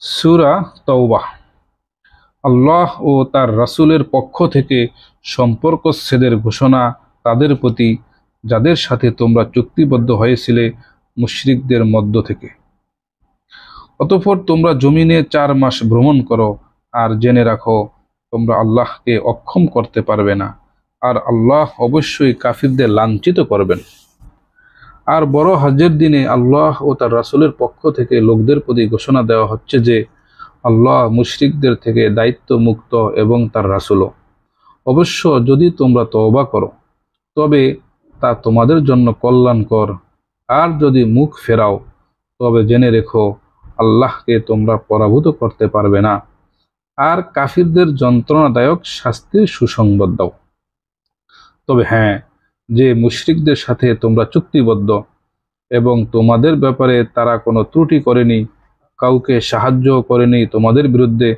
সূরা তাওবাহ। আল্লাহ ও তার রাসূলের পক্ষ থেকে সম্পর্কচ্ছেদের ঘোষণা তাদের প্রতি যাদের সাথে তোমরা চুক্তিবদ্ধ হয়েছিলে মুশরিকদের মধ্য থেকে। অতঃপর তোমরা জমিনে 4 মাস ভ্রমণ করো, আর জেনে রাখো তোমরা আল্লাহকে অক্ষম করতে পারবে না, আর আল্লাহ অবশ্যই কাফিরদের লাঞ্ছিত করবেন। আর বড় হজ্জের দিনে আল্লাহ ও তার রাসূলের পক্ষ থেকে লোকদের প্রতি ঘোষণা দেওয়া হচ্ছে যে আল্লাহ মুশরিকদের থেকে দায়িত্ব মুক্ত এবং তার রাসূলও। অবশ্য যদি তোমরা তওবা করো তবে তা তোমাদের জন্য কল্যাণকর, আর যদি মুখ ফেরাও তবে জেনে রেখো আল্লাহকে তোমরা পরাভূত করতে পারবে না, আর কাফিরদের যন্ত্রণাদায়ক শাস্তির সুসংবাদ দাও। তবে হ্যাঁ, যে মুশরিকদের সাথে তোমরা চুক্তিবদ্ধ এবং তোমাদের ব্যাপারে তারা কোনো ত্রুটি করেনি, কাউকে সাহায্য করেনি তোমাদের বিরুদ্ধে,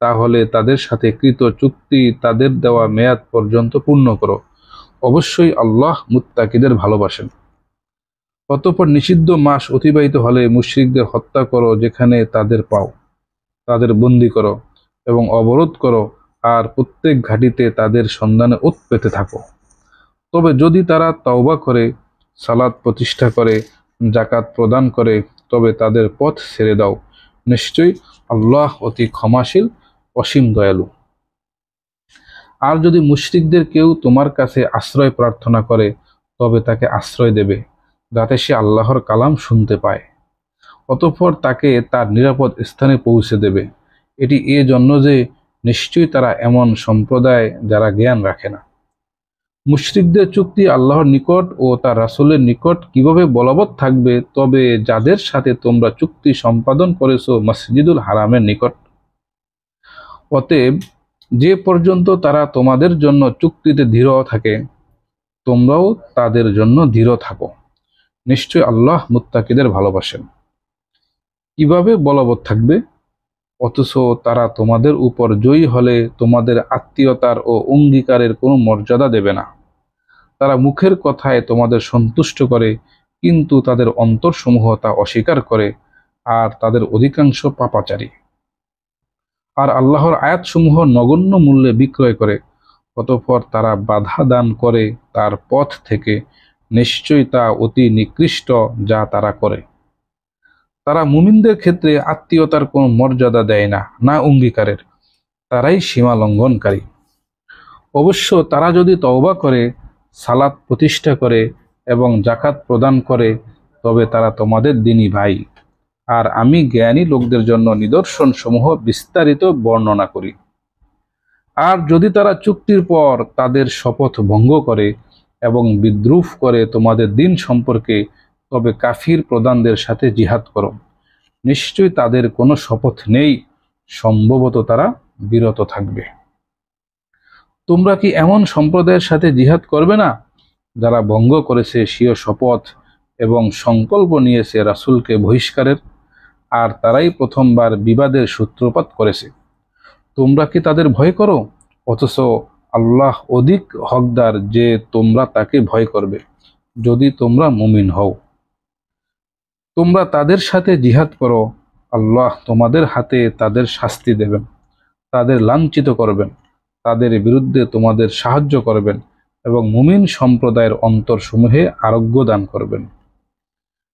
তাহলে তাদের সাথে কৃত চুক্তি তাদের দেওয়া মেয়াদ পর্যন্ত পূর্ণ করো। অবশ্যই আল্লাহ মুত্তাকিদের ভালোবাসেন। অতঃপর নিষিদ্ধ মাস অতিবাহিত হলে মুশরিকদের হত্যা করো যেখানে তাদের পাও, তাদের বন্দী করো এবং অবরোধ করো, আর প্রত্যেক ঘাঁটিতে তাদের সন্ধানে ওত পেতে থাকো। তবে যদি তারা তওবা করে, সালাত প্রতিষ্ঠা করে, জাকাত প্রদান করে, তবে তাদের পথ ছেড়ে দাও। নিশ্চয়ই আল্লাহ অতি ক্ষমাশীল, অসীম দয়ালু। আর যদি মুশরিকদের কেউ তোমার কাছে আশ্রয় প্রার্থনা করে তবে তাকে আশ্রয় দেবে, যাতে সে আল্লাহর কালাম শুনতে পায়। অতঃপর তাকে তার নিরাপদ স্থানে পৌঁছে দেবে। এটি জন্য যে নিশ্চয়ই তারা এমন সম্প্রদায় যারা জ্ঞান রাখে না। মুশরিকদের চুক্তি আল্লাহর নিকট ও তার রাসূলের নিকট কিভাবে বলবৎ থাকবে? তবে যাদের সাথে তোমরা চুক্তি সম্পাদন করেছো মসজিদুল হারামের নিকট। অতএব যে পর্যন্ত তারা তোমাদের জন্য চুক্তিতে দৃঢ় থাকে, তোমরাও তাদের জন্য দৃঢ় থাকো। নিশ্চয় আল্লাহ মুত্তাকিদের ভালোবাসেন। কিভাবে বলবৎ থাকবে? অথচ তারা তোমাদের উপর জয়ী হলে তোমাদের আত্মীয়তার ও অঙ্গীকারের কোনো মর্যাদা দেবে না। তারা মুখের কথায় তোমাদের সন্তুষ্ট করে, কিন্তু তাদের অন্তরসমূহ তা অস্বীকার করে, আর তাদের অধিকাংশ পাপাচারী। আর আল্লাহর আয়াতসমূহ নগণ্য মূল্যে বিক্রয় করে। অতঃপর তারা বাধা দান করে তার পথ থেকে। নিশ্চয়ই তা অতি নিকৃষ্ট যা তারা করে। তারা মুমিনদের ক্ষেত্রে আত্মীয়তার কোনো মর্যাদা দেয় না, না অঙ্গীকারের। তারাই সীমা লঙ্ঘনকারী। অবশ্য তারা যদি তওবা করে, সালাত প্রতিষ্ঠা করে এবং জাকাত প্রদান করে, তবে তারা তোমাদের দিনী ভাই। আর আমি জ্ঞানী লোকদের জন্য নিদর্শন সমূহ বিস্তারিত বর্ণনা করি। আর যদি তারা চুক্তির পর তাদের শপথ ভঙ্গ করে এবং বিদ্রুপ করে তোমাদের দিন সম্পর্কে, তবে কাফির প্রধানদের সাথে জিহাদ করো। নিশ্চয়ই তাদের কোনো শপথ নেই, সম্ভবত তারা বিরত থাকবে। তোমরা কি এমন সম্প্রদায়ের সাথে জিহাদ করবে না যারা ভঙ্গ করেছে স্বীয় শপথ এবং সংকল্প নিয়েছে রাসূলকে বহিষ্কারের, আর তারাই প্রথমবার বিবাদের সূত্রপাত করেছে? তোমরা কি তাদের ভয় করো? অথচ আল্লাহ অধিক হকদার যে তোমরা তাকে ভয় করবে, যদি তোমরা মুমিন হও। তোমরা তাদের সাথে জিহাদ করো, আল্লাহ তোমাদের হাতে তাদের শাস্তি দেবেন, তাদের লাঞ্ছিত করবেন, তাদের বিরুদ্ধে তোমাদের সাহায্য করবেন এবং মুমিন সম্প্রদায়ের অন্তরসমূহে আরোগ্য দান করবেন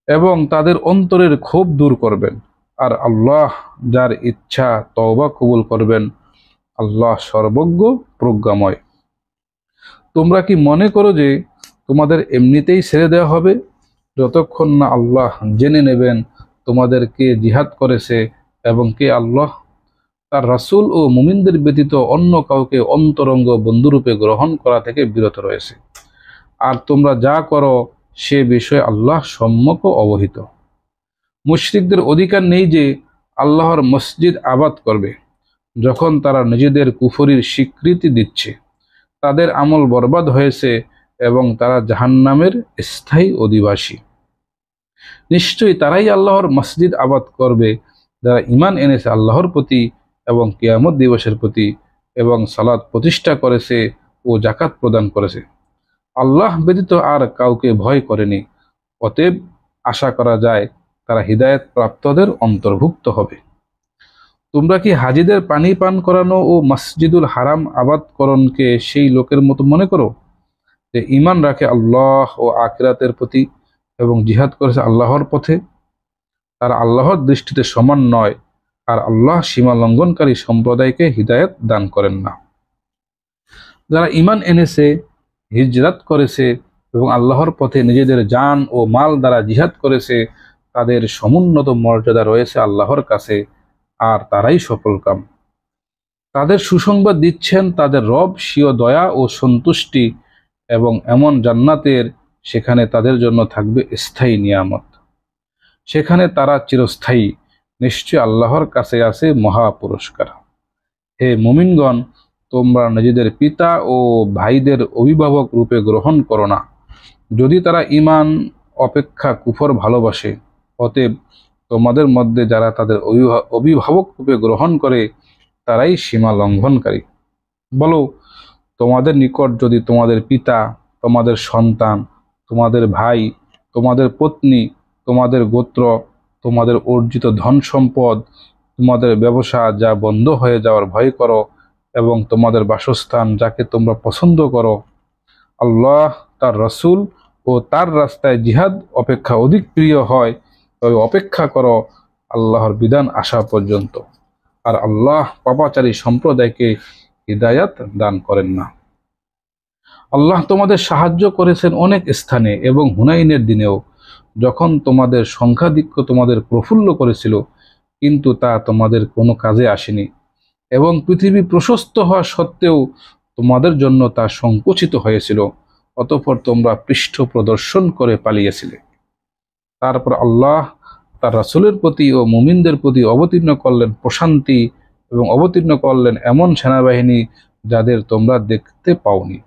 এবং তাদের অন্তরের ক্ষোভ দূর করবেন। আর আল্লাহ যার ইচ্ছা তওবা কবুল করবেন। আল্লাহ সর্বজ্ঞ, প্রজ্ঞাময়। তোমরা কি মনে করো যে তোমাদের এমনিতেই ছেড়ে দেওয়া হবে, যতক্ষণ না আল্লাহ জেনে নেবেন তোমাদের কে জিহাদ করেছে এবং কে আল্লাহ তার রাসূল ও মুমিনদের ব্যতীত অন্য কাউকে অন্তরঙ্গ বন্ধুরূপে গ্রহণ করা থেকে বিরত রয়েছে? আর তোমরা যা করো সে বিষয়ে আল্লাহ সম্যক অবহিত। মুশরিকদের অধিকার নেই যে আল্লাহর মসজিদ আবাদ করবে যখন তারা নিজেদের কুফরির স্বীকৃতি দিচ্ছে। তাদের আমল বরবাদ হয়েছে এবং তারা জাহান্নামের স্থায়ী অধিবাসী। নিশ্চয়ই তারাই আল্লাহর মসজিদ আবাদ করবে যারা ঈমান এনেছে আল্লাহর প্রতি এবং কিয়ামত দিবসের প্রতি, এবং সালাত প্রতিষ্ঠা করেছে ও জাকাত প্রদান করেছে। আল্লাহ ব্যতীত আর কাউকে ভয় করেনি। অতএব আশা করা যায় তারা হিদায়াত প্রাপ্তদের অন্তর্ভুক্ত হবে। তোমরা কি হাজীদের পানি পান করানো ও মসজিদুল হারাম আবাদকরণকে সেই লোকের মতো মনে করো যে ঈমান রাখে আল্লাহ ও আখিরাতের প্রতি এবং জিহাদ করেছে আল্লাহর পথে? তারা আল্লাহর দৃষ্টিতে সমান নয়, আর আল্লাহ সীমা লঙ্ঘনকারী সম্প্রদায়কে হিদায়াত দান করেন না। যারা ঈমান এনেছে, হিজরাত করেছে এবং আল্লাহর পথে নিজেদের জান ও মাল দ্বারা জিহাদ করেছে, তাদের সমুন্নত মর্যাদা রয়েছে আল্লাহর কাছে, আর তারাই সফলকাম। তাদের সুসংবাদ দিচ্ছেন তাদের রব স্বীয় দয়া ও সন্তুষ্টি এবং এমন জান্নাতের, সেখানে তাদের জন্য থাকবে স্থায়ী নিয়ামত, সেখানে তারা চিরস্থায়ী। নিশ্চয় আল্লাহর কাছে আছে মহা পুরস্কার। হে মুমিনগণ, তোমরা নিজেদের পিতা ও ভাইদের অভিভাবক রূপে গ্রহণ করো না, যদি তারা ঈমান অপেক্ষা কুফর ভালোবাসে। অতএব তোমাদের মধ্যে যারা তাদের অভিভাবক রূপে গ্রহণ করে, তারাই সীমা লঙ্ঘনকারী। বলো, তোমাদের নিকট যদি তোমাদের পিতা, তোমাদের সন্তান, তোমাদের ভাই, তোমাদের পত্নী, তোমাদের গোত্র, তোমাদের অর্জিত ধন সম্পদ, তোমাদের ব্যবসা যা বন্ধ হয়ে যাওয়ার ভয় করো, এবং তোমাদের বাসস্থান যাকে তোমরা পছন্দ করো, আল্লাহ, তার রসুল ও তার রাস্তায় জিহাদ অপেক্ষা অধিক প্রিয় হয়, তবে অপেক্ষা করো আল্লাহর বিধান আসা পর্যন্ত। আর আল্লাহ পাপাচারী সম্প্রদায়কে হিদায়াত দান করেন না। আল্লাহ তোমাদের সাহায্য করেছেন অনেক স্থানে এবং হুনাইনের দিনেও, যখন তোমাদের সংখ্যাধিক্য তোমাদের প্রফুল্ল করেছিল, কিন্তু তা তোমাদের কোনো কাজে আসেনি, এবং পৃথিবী প্রশস্ত হওয়া সত্ত্বেও তোমাদের জন্য তা সংকুচিত হয়েছিল। অতঃপর তোমরা পৃষ্ঠ প্রদর্শন করে পালিয়েছিলে। তারপর আল্লাহ তার রাসূলের প্রতি ও মুমিনদের প্রতি অবতীর্ণ করলেন প্রশান্তি, এবং অবতীর্ণ করলেন এমন সেনাবাহিনী যাদের তোমরা দেখতে পাওনি,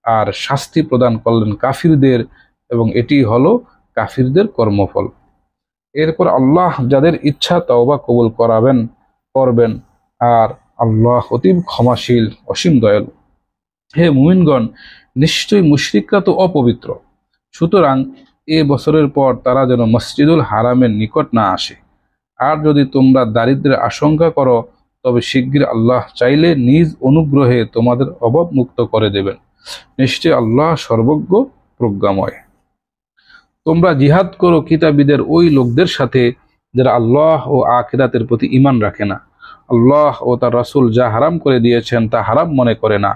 আর শাস্তি প্রদান করলেন কাফিরদের, এবং এটি হলো কাফিরদের কর্মফল। এরপর আল্লাহ যাদের ইচ্ছা তওবা কবুল করবেন, আর আল্লাহ অতীব ক্ষমাশীল, অসীম দয়ালু। হে মুমিনগণ, নিশ্চয়ই মুশরিকরা তো অপবিত্র, সুতরাং এ বছরের পর তারা যেন মসজিদুল হারামের নিকট না আসে। আর যদি তোমরা দারিদ্র্যের আশঙ্কা করো, তবে শিগগির আল্লাহ চাইলে নিজ অনুগ্রহে তোমাদের অভাবমুক্ত করে দেবেন। নিশ্চয় আল্লাহ সর্বজ্ঞ, প্রজ্ঞাময়। তোমরা জিহাদ করো কিতাবীদের ওই লোকদের সাথে যারা আল্লাহ ও আখিরাতের প্রতি ঈমান রাখে না, আল্লাহ ও তার রাসূল যা হারাম করে দিয়েছেন তা হারাম মনে করে না,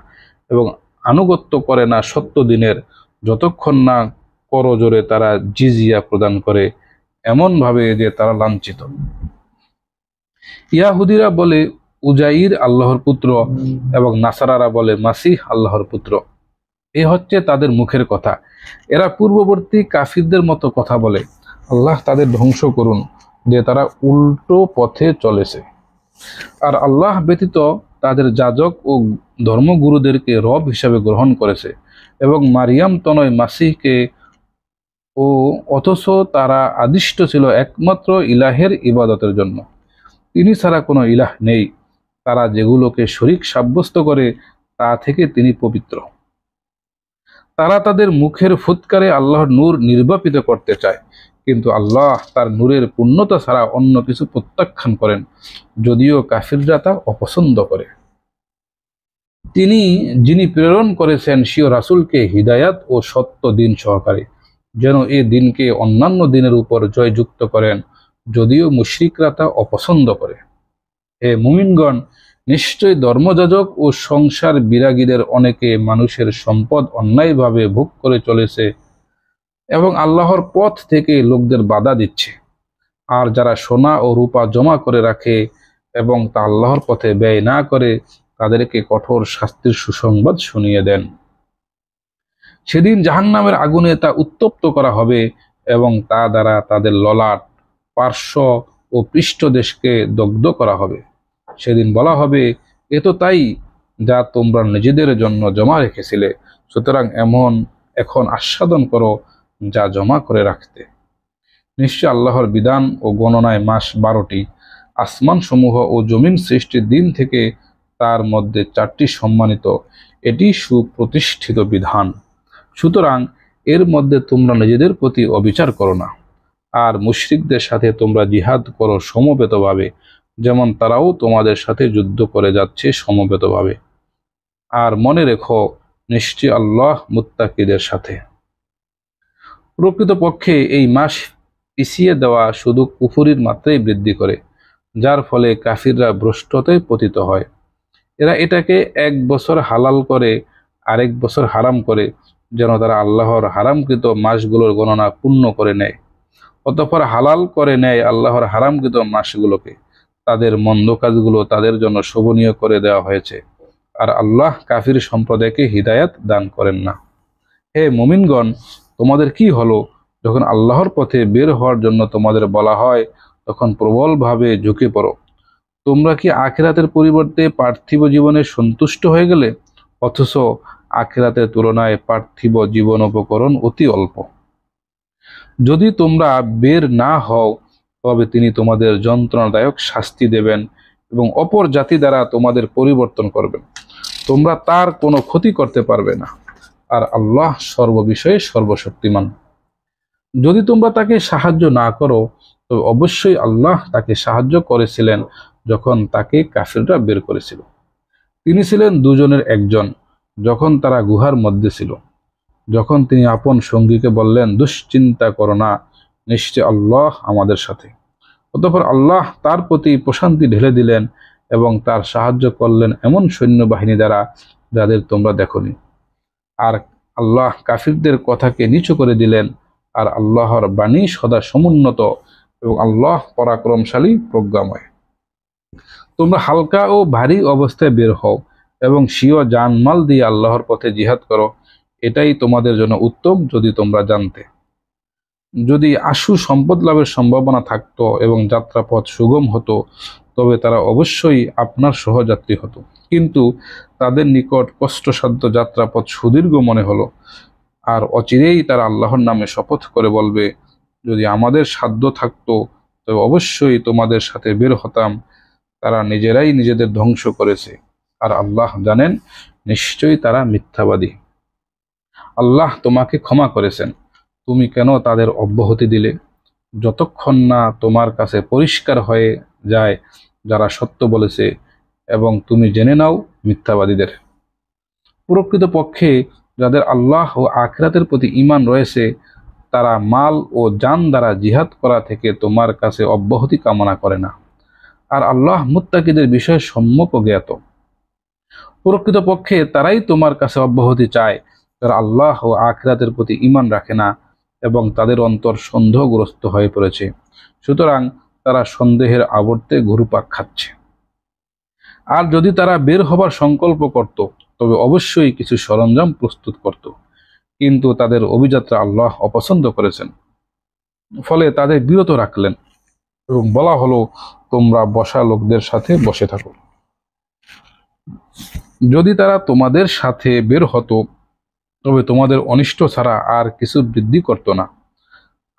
এবং আনুগত্য করে না সত্য দিনের, যতক্ষণ না করজোরে তারা জিজিয়া প্রদান করে, এমন ভাবে যে তারা লাঞ্ছিত। ইয়াহুদিরা বলে উজাইর আল্লাহর পুত্র, এবং নাসারারা বলে মাসিহ আল্লাহর পুত্র। এ হচ্ছে তাদের মুখের কথা। এরা পূর্ববর্তী কাফিরদের মতো কথা বলে। আল্লাহ তাদের ধ্বংস করুন, যে তারা উল্টো পথে চলেছে। আর আল্লাহ ব্যতীত তাদের যাজক ও ধর্মগুরুদেরকে রব হিসাবে গ্রহণ করেছে, এবং মারিয়াম তনয় মাসিহকে, ও অথচ তারা আদিষ্ট ছিল একমাত্র ইলাহের ইবাদতের জন্য। তিনি ছাড়া কোনো ইলাহ নেই। তারা যেগুলোকে শরীক সাব্যস্ত করে, তা থেকে তিনি পবিত্র। তারা তাদের মুখের ফুৎকারে আল্লাহর নূর নির্বাপিত করতে চায়, কিন্তু আল্লাহ তার নূরের পূর্ণতা ছাড়া অন্য কিছু প্রত্যাখ্যান করেন, যদিও কাফিররা তা অপছন্দ করে। যিনি প্রেরণ করেছেন স্বীয় রাসূলকে হিদায়াত ও সত্য দিন সহকারে, যেন এ দিনকে অন্যান্য দিনের উপর জয়যুক্ত করেন, যদিও মুশরিকরা তা অপছন্দ করে। হে মুমিনগণ, নিশ্চয় ধর্মযাজক ও সংসার বিরাগীদের অনেকে মানুষের সম্পদ অন্যায়ভাবে ভোগ করে চলেছে, এবং আল্লাহর পথ থেকে লোকদের বাধা দিচ্ছে। আর যারা সোনা ও রূপা জমা করে রাখে এবং তা আল্লাহর পথে ব্যয় না করে, তাদেরকে কঠোর শাস্তির সুসংবাদ শুনিয়ে দেন। সেদিন জাহান্নামের আগুনে তা উত্তপ্ত করা হবে, এবং তা দ্বারা তাদের ললাট, পার্শ্ব ও পৃষ্ঠদেশকে দগ্ধ করা হবে। সেদিন বলা হবে, এ তো তাই যা তোমরা নিজেদের জন্য জমা রেখেছিলে, সুতরাং এখন আস্বাদন করো যা জমা করে রাখতে। নিশ্চয় আল্লাহর বিধান ও গণনায় মাস 12টি। আসমান সমূহ ও জমিন সৃষ্টির দিন থেকে তার মধ্যে 4টি সম্মানিত। এটি সুপ্রতিষ্ঠিত বিধান। সুতরাং এর মধ্যে তোমরা নিজেদের প্রতি অবিচার করো না, আর মুশরিকদের সাথে তোমরা জিহাদ করো সমবেতভাবে, যেমন তারাও তোমাদের সাথে যুদ্ধ করে যাচ্ছে সমবেতভাবে। আর মনে রেখো, নিশ্চয়ই আল্লাহ মুত্তাকিদের সাথে। প্রকৃতপক্ষে এই মাস পিছিয়ে দেওয়া শুধু কুফরির মাত্রাই বৃদ্ধি করে, যার ফলে কাফিররা ভ্রষ্টতায় পতিত হয়। এরা এটাকে এক বছর হালাল করে আরেক বছর হারাম করে, যেন তারা আল্লাহর হারামকৃত মাসগুলোর গণনা পূর্ণ করে নেয়। অতঃপর হালাল করে নেয় আল্লাহর হারামকৃত মাসগুলোকে। তাদের মন্দ কাজগুলো তাদের জন্য শোভনীয় করে দেওয়া হয়েছে, আর আল্লাহ কাফির সম্প্রদায়কে হিদায়াত দান করেন না। হে মুমিনগণ, তোমাদের কি হলো? যখন আল্লাহর পথে বের হওয়ার জন্য তোমাদের বলা হয়, তখন প্রবলভাবে ঝুঁকে পড়ো। তোমরা কি আখিরাতের পরিবর্তে পার্থিব জীবনে সন্তুষ্ট হয়ে গেলে? অথচ আখিরাতের তুলনায় পার্থিব জীবন উপকরণ অতি অল্প। যদি তোমরা বের না হও, তবে তিনি তোমাদের যন্ত্রণাদায়ক শাস্তি দেবেন এবং অপর জাতি দ্বারা তোমাদের পরিবর্তন করবেন। তোমরা তার কোনো ক্ষতি করতে পারবে না, আর আল্লাহ সর্ববিষয়ে সর্বশক্তিমান। যদি তোমরা তাকে সাহায্য না করো, তবে অবশ্যই আল্লাহ তাকে সাহায্য করেছিলেন যখন তাকে কাফিররা বের করেছিল। তিনি ছিলেন দুজনের একজন যখন তারা গুহার মধ্যে ছিল। যখন তিনি আপন সঙ্গীকে বললেন, দুশ্চিন্তা করো না, নিশ্চয় আল্লাহ আমাদের সাথে। অতঃপর আল্লাহ তার প্রতি প্রশান্তি ঢেলে দিলেন এবং তার সাহায্য করলেন এমন সৈন্যবাহিনী দ্বারা যাদের তোমরা দেখনি। আর আল্লাহ কাফিরদের কথাকে নিচু করে দিলেন, আর আল্লাহর বাণী সদা সমুন্নত এবং আল্লাহ পরাক্রমশালী প্রজ্ঞাময়। তোমরা হালকা ও ভারী অবস্থায় বের হও এবং স্বীয় জানমাল দিয়ে আল্লাহর পথে জিহাদ করো। এটাই তোমাদের জন্য উত্তম যদি তোমরা জানতে। যদি আশু সম্পদ লাভের সম্ভাবনা থাকতো এবং যাত্রাপথ সুগম হতো, তবে তারা অবশ্যই আপনার সহযাত্রী হতো। কিন্তু তাদের নিকট কষ্টসাধ্য যাত্রাপথ সুদীর্ঘ মনে হলো, আর অচিরেই তারা আল্লাহর নামে শপথ করে বলবে, যদি আমাদের সাধ্য থাকতো তবে অবশ্যই তোমাদের সাথে বের হতাম। তারা নিজেরাই নিজেদের ধ্বংস করেছে, আর আল্লাহ জানেন নিশ্চয়ই তারা মিথ্যাবাদী। আল্লাহ তোমাকে ক্ষমা করেছেন, তুমি কেন তাদের অব্যাহতি দিলে? যতক্ষণ না তোমার কাছে পরিষ্কার হয়ে যায় যারা সত্য বলেছে এবং তুমি জেনে নাও মিথ্যাবাদীদের। প্রকৃতপক্ষে যাদের আল্লাহ ও আখিরাতের প্রতি ঈমান রয়েছে, তারা মাল ও জান দ্বারা জিহাদ করা থেকে তোমার কাছে অব্যাহতি কামনা করে না, আর আল্লাহ মুত্তাকিদের বিষয়ে সম্যক জ্ঞাত। প্রকৃতপক্ষে তারাই তোমার কাছে অব্যাহতি চায় যারা আল্লাহ ও আখিরাতের প্রতি ঈমান রাখে না এবং তাদের অন্তর সন্দেহগ্রস্ত হয়ে পড়েছে, সুতরাং তারা সন্দেহের আবর্তে ঘুরপাক খাচ্ছে। আর যদি তারা বের হবার সংকল্প করত, তবে অবশ্যই কিছু সরঞ্জাম প্রস্তুত করত, কিন্তু তাদের অভিযাত্রা আল্লাহ অপছন্দ করেছেন, ফলে তাদের বিরত রাখলেন এবং বলা হলো, তোমরা বসা লোকদের সাথে বসে থাকো। যদি তারা তোমাদের সাথে বের হতো, তবে তোমাদের অনিষ্ট ছাড়া আর কিছু বৃদ্ধি করত না,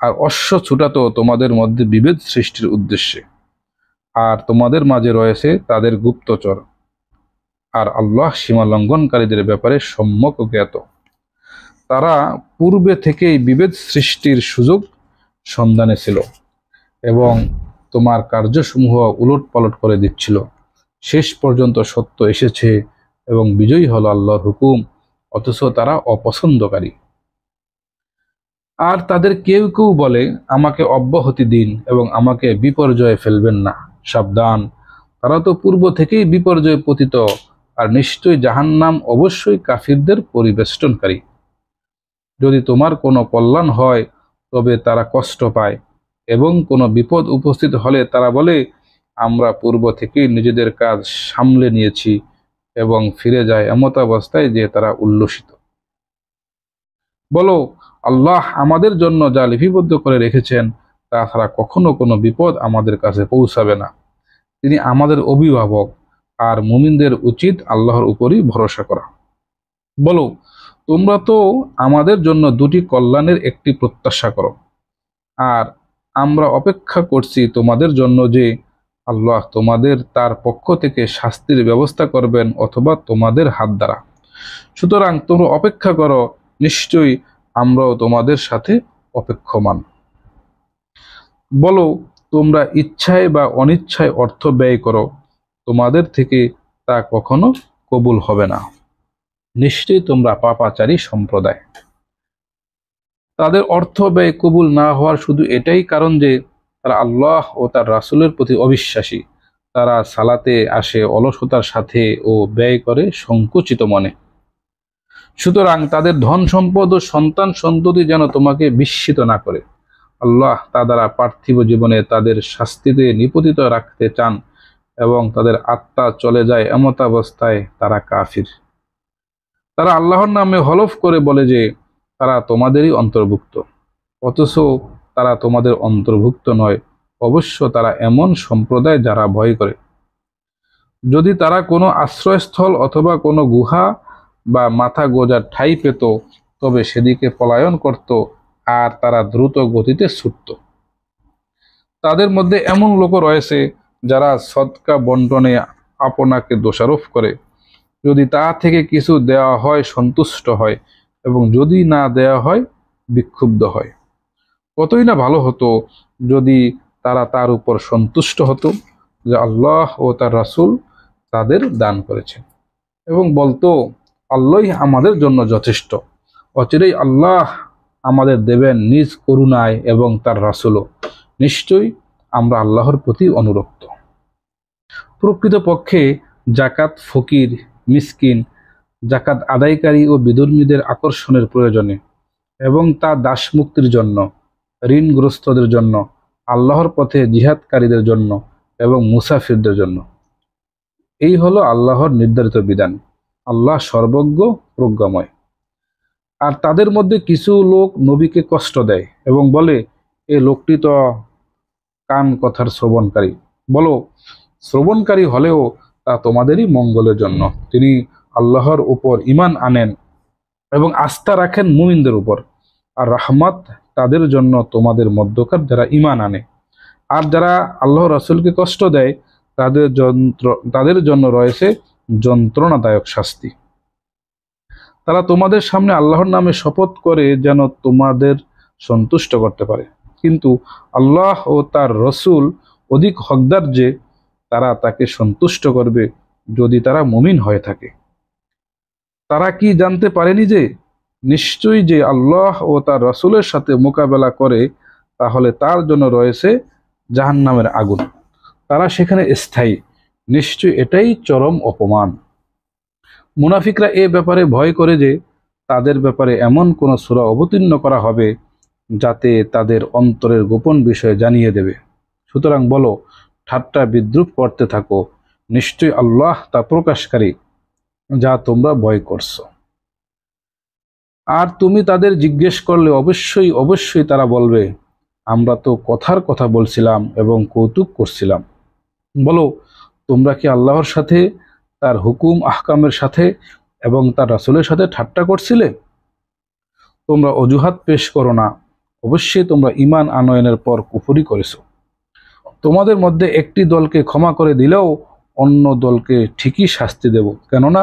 আর অশ্ব ছুটাতো তোমাদের মধ্যে বিভেদ সৃষ্টির উদ্দেশ্যে। আর তোমাদের মাঝে রয়েছে তাদের গুপ্তচর, আর আল্লাহ সীমা লঙ্ঘনকারীদের ব্যাপারে সম্যক জ্ঞাত। তারা পূর্বে থেকেই বিভেদ সৃষ্টির সুযোগ সন্ধানে ছিল এবং তোমার কার্যসমূহ উলটপালট করে দিচ্ছিল। শেষ পর্যন্ত সত্য এসেছে এবং বিজয়ী হলো আল্লাহর হুকুম, অথচ তারা অপছন্দকারী। আর তাদের কেউ কেউ বলে, আমাকে অব্যাহতি দিন এবং আমাকে বিপর্যয়ে ফেলবেন না। সাবধান, তারা তো পূর্ব থেকেই বিপর্যয়ে পতিত, আর নিশ্চয়ই জাহান্নাম অবশ্যই কাফিরদের পরিবেষ্টনকারী। যদি তোমার কোনো কল্যাণ হয়, তবে তারা কষ্ট পায়, এবং কোনো বিপদ উপস্থিত হলে তারা বলে, আমরা পূর্ব থেকেই নিজেদের কাজ সামলে নিয়েছি, এবং ফিরে যায় এমত অবস্থায় যে তারা উল্লসিত। বলো, আল্লাহ আমাদের জন্য যা লিপিবদ্ধ করে রেখেছেন তা ছাড়া কখনো কোনো বিপদ আমাদের কাছে পৌঁছাবে না। তিনি আমাদের অভিভাবক, আর মুমিনদের উচিত আল্লাহর উপরই ভরসা করা। বলো, তোমরা তো আমাদের জন্য দুটি কল্যাণের একটি প্রত্যাশা করো, আর আমরা অপেক্ষা করছি তোমাদের জন্য যে আল্লাহ তোমাদের তার পক্ষ থেকে শাস্তির ব্যবস্থা করবেন অথবা তোমাদের হাত দ্বারা। সুতরাং তোমরা অপেক্ষা করো, নিশ্চয়ই আমরাও তোমাদের সাথে অপেক্ষমান। বলো, তোমরা ইচ্ছায় বা অনিচ্ছায় অর্থ ব্যয় করো, তোমাদের থেকে তা কখনো কবুল হবে না। নিশ্চয়ই তোমরা পাপাচারী সম্প্রদায়। তাদের অর্থ ব্যয় কবুল না হওয়ার শুধু এটাই কারণ যে তারা আল্লাহ ও তার রাসূলের প্রতি অবিশ্বাসী। তারা সালাতে আসে অলসতার সাথে ও ব্যয় করে সংকুচিত মনে। সুতরাং তাদের ধন সম্পদ ও সন্তান সন্ততি যেন তোমাকে বিস্মিত না করে। আল্লাহ তা দ্বারা পার্থিব জীবনে তাদের শাস্তিতে নিপতিত রাখতে চান এবং তাদের আত্মা চলে যায় এমতাবস্থায় তারা কাফির। তারা আল্লাহর নামে হলফ করে বলে যে তারা তোমাদেরই অন্তর্ভুক্ত, অথচ তারা তোমাদের অন্তর্ভুক্ত নয়। অবশ্য তারা এমন সম্প্রদায় যারা ভয় করে। যদি তারা কোনো আশ্রয়স্থল অথবা কোনো গুহা বা মাথা গোজার ঠাঁই পেত, তবে সেদিকে পলায়ন করত আর তারা দ্রুত গতিতে ছুটত। তাদের মধ্যে এমন লোক রয়েছে যারা সদকা বন্টনে আপনাকে দোষারোপ করে। যদি তা থেকে কিছু দেওয়া হয় সন্তুষ্ট হয়, এবং যদি না দেওয়া হয় বিক্ষুব্ধ হয়। কতই না ভালো হতো যদি তারা তার উপর সন্তুষ্ট হতো যে আল্লাহ ও তার রাসূল তাদের দান করেছেন, এবং বলতো আল্লাহই আমাদের জন্য যথেষ্ট। অচিরেই আল্লাহ আমাদের দেবেন নিজ করুণায় এবং তার রাসূলও। নিশ্চয়ই আমরা আল্লাহর প্রতি অনুরক্ত। প্রকৃতপক্ষে জাকাত ফকির, মিসকিন, জাকাত আদায়কারী ও বিধর্মীদের আকর্ষণের প্রয়োজনে, এবং তা দাসমুক্তির জন্য, ঋণগ্রস্তদের জন্য, আল্লাহর পথে জিহাদকারীদের জন্য এবং মুসাফিরদের জন্য। এই হলো আল্লাহর নির্ধারিত বিধান। আল্লাহ সর্বজ্ঞ, প্রজ্ঞাময়। আর তাদের মধ্যে কিছু লোক নবীকে কষ্ট দেয় এবং বলে, এ লোকটি তো কান কথার শ্রবণকারী। বলো, শ্রবণকারী হলেও তা তোমাদেরই মঙ্গলের জন্য। তিনি আল্লাহর উপর ঈমান আনেন এবং আস্থা রাখেন মুমিনদের উপর, আর রাহমাত তাদের জন্য তোমাদের মধ্যকার যারা ঈমান আনে। আর যারা আল্লাহ রাসূলকে কষ্ট দেয় তাদের জন্য রয়েছে যন্ত্রণাদায়ক শাস্তি। তারা তোমাদের সামনে আল্লাহর নামে শপথ করে যেন তোমাদের সন্তুষ্ট করতে পারে, কিন্তু আল্লাহ ও তার রাসূল অধিক হকদার যে তারা তাকে সন্তুষ্ট করবে যদি তারা মুমিন হয়ে থাকে। তারা কি জানতে পারেনি যে নিশ্চয়ই যে আল্লাহ ও তার রাসূলের সাথে মোকাবেলা করে, তাহলে তার জন্য রয়েছে জাহান্নামের আগুন। তারা সেখানে স্থায়ী। নিশ্চয়ই এটাই চরম অপমান। মুনাফিকরা এ ব্যাপারে ভয় করে যে তাদের ব্যাপারে এমন কোন সূরা অবতীর্ণ করা হবে যাতে তাদের অন্তরের গোপন বিষয় জানিয়ে দেবে। সুতরাং বলো, ঠাট্টা বিদ্রুপ করতে থাকো, নিশ্চয়ই আল্লাহ তা প্রকাশকারী যা তোমরা ভয় করছো। আর তুমি তাদের জিজ্ঞেস করলে অবশ্যই অবশ্যই তারা বলবে, আমরা তো কথার কথা বলছিলাম এবং কৌতুক করছিলাম। বলো, তোমরা কি আল্লাহর সাথে, তার হুকুম আহকামের সাথে এবং তার রাসূলের সাথে ঠাট্টা করছিলে? তোমরা অজুহাত পেশ করো না। অবশ্যই তোমরা ঈমান আনয়নের পর কুফরি করেছো। তোমাদের মধ্যে একটি দলকে ক্ষমা করে দিলেও অন্য দলকে ঠিকই শাস্তি দেব, কেননা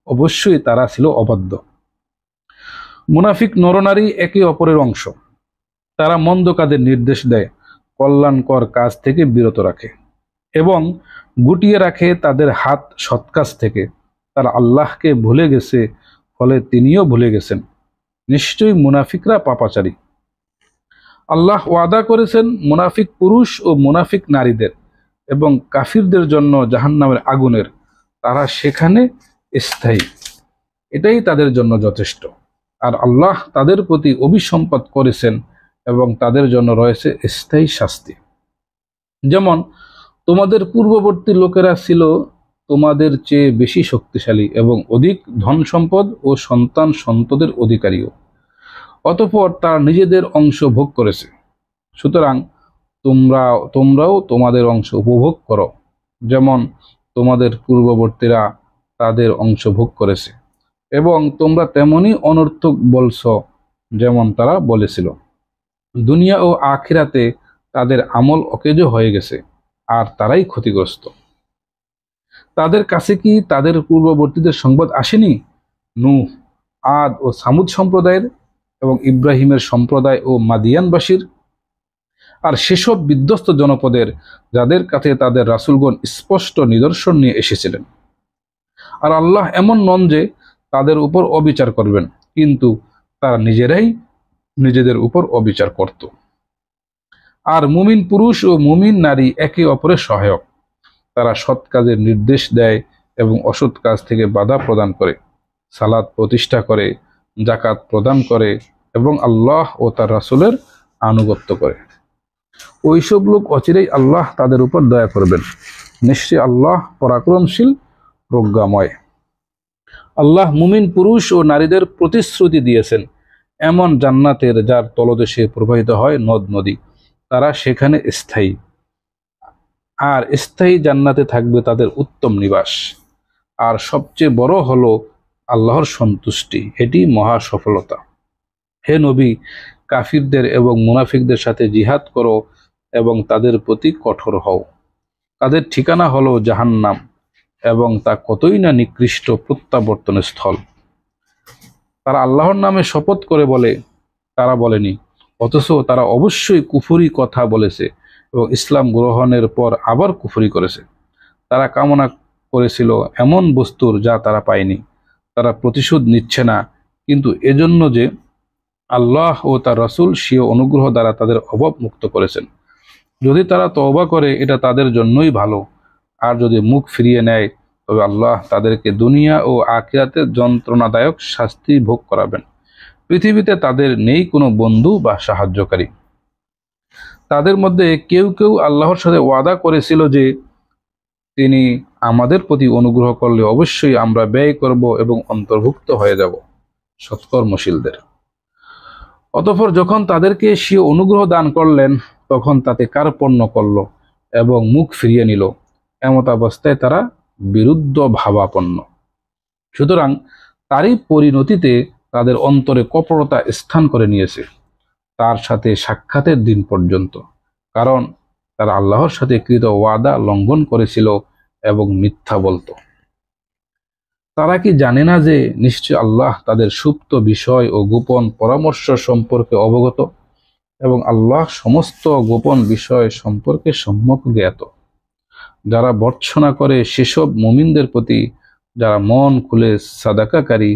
অবশ্যই তারা ছিল অবাধ্য। মুনাফিক নরনারী একে অপরের অংশ। তারা মন্দ কাজের নির্দেশ দেয়, কল্যাণকর কাজ থেকে বিরত রাখে এবং গুটিয়ে রাখে তাদের হাত সৎ কাজ থেকে। তারা আল্লাহকে ভুলে গেছে, ফলে তিনিও ভুলে গেছেন। নিশ্চয়ই মুনাফিকরা পাপাচারী। আল্লাহ ওয়াদা করেছেন মুনাফিক পুরুষ ও মুনাফিক নারীদের এবং কাফিরদের জন্য জাহান্নামের আগুনের। তারা সেখানে স্থায়ী। এটাই তাদের জন্য যথেষ্ট। আর আল্লাহ তাদের প্রতি অভিসম্পাত করেছেন এবং তাদের জন্য রয়েছে স্থায়ী শাস্তি। যেমন তোমাদের পূর্ববর্তী লোকেরা ছিল তোমাদের চেয়ে বেশি শক্তিশালী এবং অধিক ধন সম্পদ ও সন্তান সন্তদের অধিকারীও। অতঃপর তারা নিজেদের অংশ ভোগ করেছে। সুতরাং তোমরাও তোমাদের অংশ উপভোগ করো, যেমন তোমাদের পূর্ববর্তীরা তাদের অংশ ভোগ করেছে, এবং তোমরা তেমনই অনর্থক বলছ যেমন তারা বলেছিল। দুনিয়া ও আখিরাতে তাদের আমল অকেজো হয়ে গেছে, আর তারাই ক্ষতিগ্রস্ত। তাদের কাছে কি তাদের পূর্ববর্তীদের সংবাদ আসেনি? নূহ, আদ ও সামুদ সম্প্রদায়ের এবং ইব্রাহিমের সম্প্রদায় ও মাদিয়ানবাসীর? আর সেসব বিধ্বস্ত জনপদের যাদের কাছে তাদের রাসূলগণ স্পষ্ট নিদর্শন নিয়ে এসেছিলেন। আর আল্লাহ এমন নন যে তাদের উপর অবিচার করবেন, কিন্তু তারা নিজেরাই নিজেদের উপর অবিচার করত। আর মুমিন পুরুষ ও মুমিন নারী একে অপরের সহায়ক। তারা সৎ কাজের নির্দেশ দেয় এবং অসৎ কাজ থেকে বাধা প্রদান করে, সালাত প্রতিষ্ঠা করে, জাকাত প্রদান করে এবং আল্লাহ ও তার রাসূলের আনুগত্য করে। ওইসব লোক অচিরেই আল্লাহ তাদের উপর দয়া করবেন। নিশ্চয়ই আল্লাহ পরাক্রমশীল, প্রজ্ঞাময়। আল্লাহ মুমিন পুরুষ ও নারীদের প্রতিশ্রুতি দিয়েছেন এমন জান্নাতের যার তলদেশে প্রবাহিত হয় নদ নদী। তারা সেখানে স্থায়ী, আর স্থায়ী জান্নাতে থাকবে তাদের উত্তম নিবাস। আর সবচেয়ে বড় হলো আল্লাহর সন্তুষ্টি, এটি মহা সফলতা। হে নবী, কাফিরদের এবং মুনাফিকদের সাথে জিহাদ করো এবং তাদের প্রতি কঠোর হও। তাদের ঠিকানা হলো জাহান্নাম, এবং তা কতই না নিকৃষ্ট প্রত্যাবর্তন স্থল। তারা আল্লাহর নামে শপথ করে বলে, তারা বলেনি, অথচ তারা অবশ্যই কুফরি কথা বলেছে এবং ইসলাম গ্রহণের পর আবার কুফরি করেছে। তারা কামনা করেছিল এমন বস্তুর যা তারা পায়নি। তারা প্রতিশোধ নিচ্ছে না, কিন্তু এজন্য যে আল্লাহ ও তার রাসূল স্বীয় অনুগ্রহ দ্বারা তাদের অভাব মুক্ত করেছেন। যদি তারা তওবা করে এটা তাদের জন্যই ভালো, আর যদি মুখ ফিরিয়ে নেয় তবে আল্লাহ তাদেরকে দুনিয়া ও আখিরাতে যন্ত্রণাদায়ক শাস্তি ভোগ করাবেন। পৃথিবীতে তাদের নেই কোনো বন্ধু বা সাহায্যকারী। তাদের মধ্যে কেউ কেউ আল্লাহর সাথে ওয়াদা করেছিল যে তিনি আমাদের প্রতি অনুগ্রহ করলে অবশ্যই আমরা ব্যয় করব এবং অন্তর্ভুক্ত হয়ে যাব সৎকর্মশীলদের। অতঃপর যখন তাদেরকে স্বীয় অনুগ্রহ দান করলেন, তখন তাতে কার্পণ্য করল এবং মুখ ফিরিয়ে নিল। এমত অবস্থায় তারা বিরুদ্ধ ভাবাপন্ন। সুতরাং তারই পরিণতিতে তাদের অন্তরে কপটতা স্থান করে নিয়েছে তার সাথে সাক্ষাতের দিন পর্যন্ত, কারণ তারা আল্লাহর সাথে কৃত ওয়াদা লঙ্ঘন করেছিল এবং মিথ্যা বলতো। তারা কি জানে না যে নিশ্চয় আল্লাহ তাদের সুপ্ত বিষয় ও গোপন পরামর্শ সম্পর্কে অবগত, এবং আল্লাহ সমস্ত গোপন বিষয় সম্পর্কে সম্যক জ্ঞাত। যারা ভর্ৎসনা করে সেসব মুমিনদের প্রতি যারা মন খুলে সাদাকাকারী,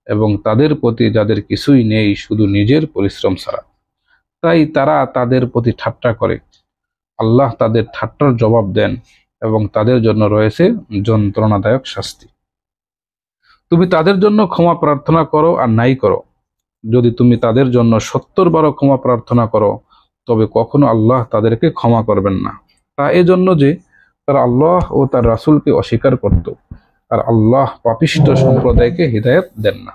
এবং তাদের প্রতি যাদের কিছুই নেই শুধু নিজের পরিশ্রম ছাড়া, তাই তারা তাদের প্রতি ঠাট্টা করে। আল্লাহ তাদের ঠাট্টার জবাব দেন এবং তাদের জন্য রয়েছে যন্ত্রণাদায়ক শাস্তি। তুমি তাদের জন্য ক্ষমা প্রার্থনা করো আর নাই করো। যদি তুমি তাদের জন্য 70 বারও ক্ষমা প্রার্থনা করো, তবে কখনো আল্লাহ তাদেরকে ক্ষমা করবেন না। তা এজন্য যে তারা আল্লাহ ও তার রাসূলকে অস্বীকার করত, আর আল্লাহ পাপিষ্ঠ সম্প্রদায়কে হিদায়াত দেন না।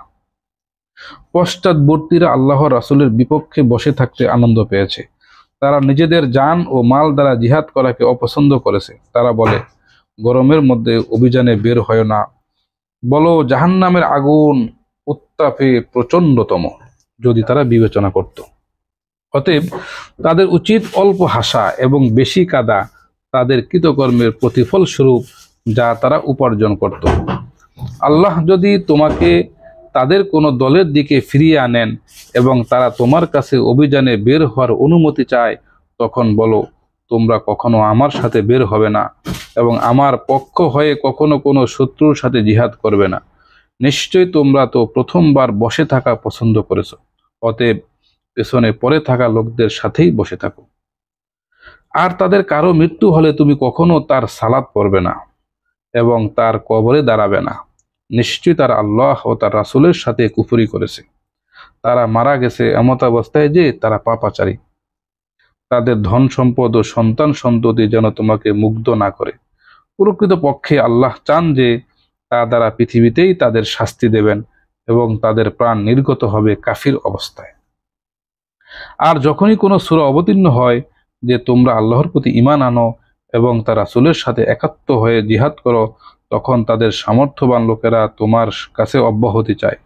পশ্চাৎবর্তীরা আল্লাহ রাসূলের বিপক্ষে বসে থাকতে আনন্দ পেয়েছে। তারা নিজেদের জান ও মাল দ্বারা জিহাদ করাকে অপছন্দ করেছে। তারা বলে, গরমের মধ্যে অভিযানে বের হয় না, বলো জাহান্নামের আগুন উত্তাপে প্রচণ্ডতম, যদি তারা বিবেচনা করত। অতএব তাদের উচিত অল্প হাসা এবং বেশি কাঁদা তাদের কৃতকর্মের প্রতিফল স্বরূপ যা তারা উপার্জন করত। আল্লাহ যদি তোমাকে তাদের কোনো দলের দিকে ফিরিয়ে আনেন এবং তারা তোমার কাছে অভিযানে বের হওয়ার অনুমতি চায়, তখন বলো, তোমরা কখনো আমার সাথে বের হবে না এবং আমার পক্ষ হয়ে কখনো কোনো শত্রুর সাথে জিহাদ করবে না। নিশ্চয়ই তোমরা তো প্রথমবার বসে থাকা পছন্দ করেছো, অতএব পেছনে পড়ে থাকা লোকদের সাথেই বসে থাকো। আর তাদের কারো মৃত্যু হলে তুমি কখনো তার সালাত পড়বে না এবং তার কবরে দাঁড়াবে না। নিশ্চয়ই তারা আল্লাহ ও তার রাসূলের সাথে কুফরি করেছে। তারা মারা গেছে এমত অবস্থায় যে তারা পাপাচারী। তাদের ধন সম্পদ ও সন্তান সন্ততি যেন তোমাকে মুগ্ধ না করে। প্রকৃত পক্ষে আল্লাহ চান যে তা দ্বারা পৃথিবীতেই তাদের শাস্তি দেবেন এবং তাদের প্রাণ নির্গত হবে কাফির অবস্থায়। আর যখনই কোনো সূরা অবতীর্ণ হয় যে তোমরা আল্লাহর প্রতি ঈমান আনো এবং তার রাসূলের সাথে একাত্ম হয়ে জিহাদ করো, তখন তাদের সামর্থ্যবান লোকেরা তোমার কাছে অব্যাহতি চায়